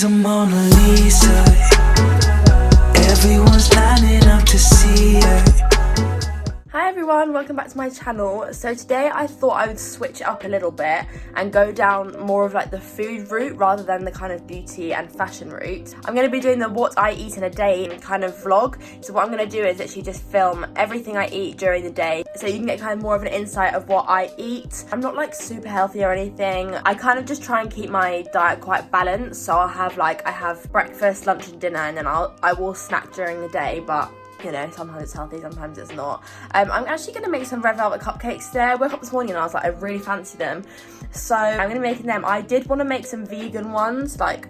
She's a Mona Lisa. Everyone's lining up to see her. Hi everyone, welcome back to my channel. So today I thought I would switch it up a little bit and go down more of like the food route rather than the kind of beauty and fashion route. I'm going to be doing the what I eat in a day kind of vlog. So what I'm going to do is actually just film everything I eat during the day so you can get kind of more of an insight of what I eat. I'm not like super healthy or anything. I kind of just try and keep my diet quite balanced. So I have breakfast, lunch and dinner, and then I will snack during the day, but you know, sometimes it's healthy, sometimes it's not. I'm actually going to make some red velvet cupcakes today. I woke up this morning and I was like, I really fancy them. So I'm going to be making them. I did want to make some vegan ones. Like,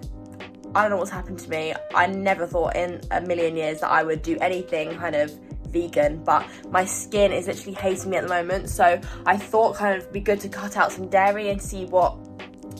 I don't know what's happened to me. I never thought in a million years that I would do anything kind of vegan, but my skin is literally hating me at the moment. So I thought kind of be good to cut out some dairy and see what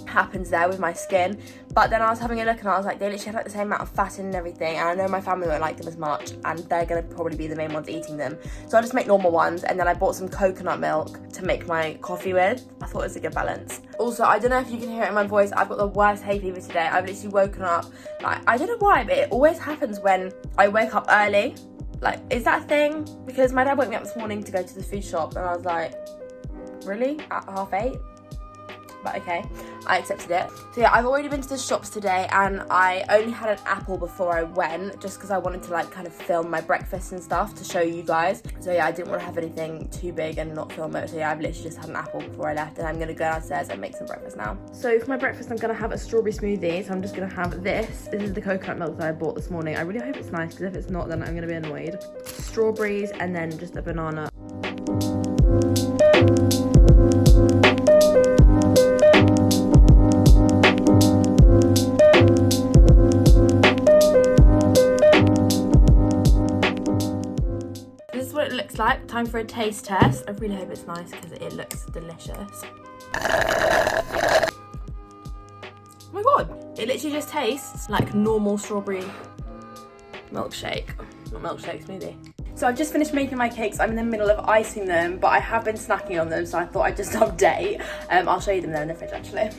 happens there with my skin. But then I was having a look and I was like, they literally have like the same amount of fat in and everything, and I know my family won't like them as much and they're going to probably be the main ones eating them, so I'll just make normal ones. And then I bought some coconut milk to make my coffee with. I thought it was a good balance. Also, I don't know if you can hear it in my voice, I've got the worst hay fever today. I've literally woken up, like, I don't know why, but it always happens when I wake up early. Like, is that a thing? Because my dad woke me up this morning to go to the food shop and I was like, really? At 8:30? But okay, I accepted it. So yeah, I've already been to the shops today and I only had an apple before I went, just because I wanted to like kind of film my breakfast and stuff to show you guys. So yeah, I didn't want to have anything too big and not film it. So yeah, I've literally just had an apple before I left, and I'm gonna go downstairs and make some breakfast now. So for my breakfast, I'm gonna have a strawberry smoothie. So I'm just gonna have this. This is the coconut milk that I bought this morning. I really hope it's nice, because if it's not, then I'm gonna be annoyed. Strawberries and then just a banana. What it looks like. Time for a taste test. I really hope it's nice because it looks delicious. Oh my god, it literally just tastes like normal strawberry milkshake, not milkshake, smoothie. So I've just finished making my cakes. I'm in the middle of icing them, but I have been snacking on them, so I thought I'd just update. I'll show you them there in the fridge actually.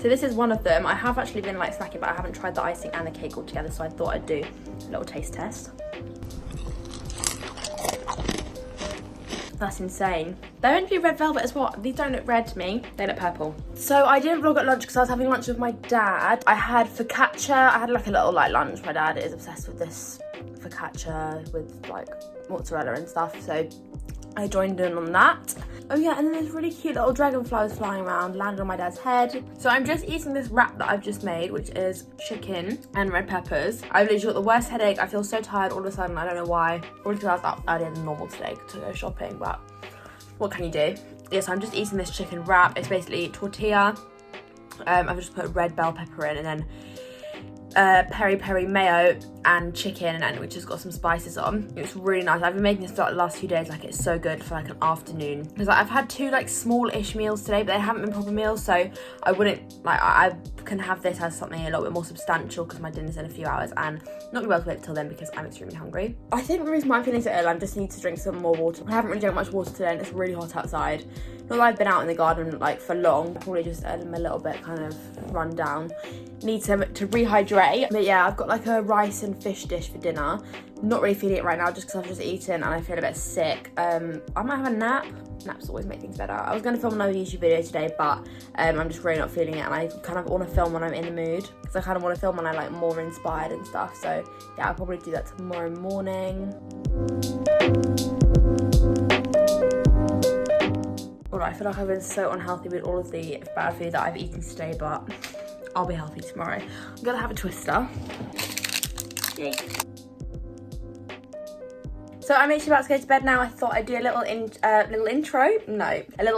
So this is one of them. I have actually been like snacking, but I haven't tried the icing and the cake all together, so I thought I'd do a little taste test. That's insane. They're meant to be red velvet as well. These don't look red to me. They look purple. So I didn't vlog at lunch because I was having lunch with my dad. I had focaccia. I had like a little like lunch. My dad is obsessed with this focaccia with like mozzarella and stuff. So I joined in on that. Oh yeah, and then there's really cute little dragonflies flying around, landed on my dad's head. So I'm just eating this wrap that I've just made, which is chicken and red peppers. I've literally got the worst headache. I feel so tired all of a sudden. I don't know why. Probably because I was up earlier than normal today to go shopping, but what can you do? Yeah, so I'm just eating this chicken wrap. It's basically tortilla. I've just put red bell pepper in, and then peri peri mayo and chicken, and which has got some spices on. It's really nice. I've been making this for like the last few days. Like, it's so good for like an afternoon, because like, I've had two like small-ish meals today, but they haven't been proper meals, so I wouldn't like, I can have this as something a little bit more substantial because my dinner's in a few hours, and not gonna be able to wait till then because I'm extremely hungry. I think the reason why I'm feeling so ill, I just need to drink some more water. I haven't really drank much water today and it's really hot outside. Not that I've been out in the garden like for long, probably just I'm a little bit kind of run down. Need to rehydrate. But yeah, I've got like a rice and fish dish for dinner. Not really feeling it right now just because I've just eaten and I feel a bit sick. I might have a nap. Naps always make things better. I was going to film another YouTube video today, but I'm just really not feeling it, and I kind of want to film when I'm in the mood, because I kind of want to film when I'm like more inspired and stuff. So yeah, I'll probably do that tomorrow morning. Alright, I feel like I've been so unhealthy with all of the bad food that I've eaten today, but I'll be healthy tomorrow. I'm gonna have a twister. Yay. So I'm actually about to go to bed now. I thought I'd do a little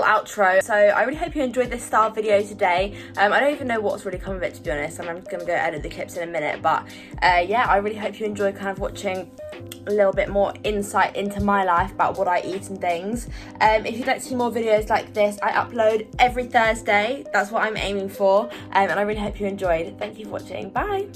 outro. So I really hope you enjoyed this style video today. I don't even know what's really come of it, to be honest, and I'm just gonna go edit the clips in a minute. But yeah, I really hope you enjoy kind of watching a little bit more insight into my life about what I eat and things. If you'd like to see more videos like this, I upload every Thursday. That's what I'm aiming for, and I really hope you enjoyed. Thank you for watching. Bye.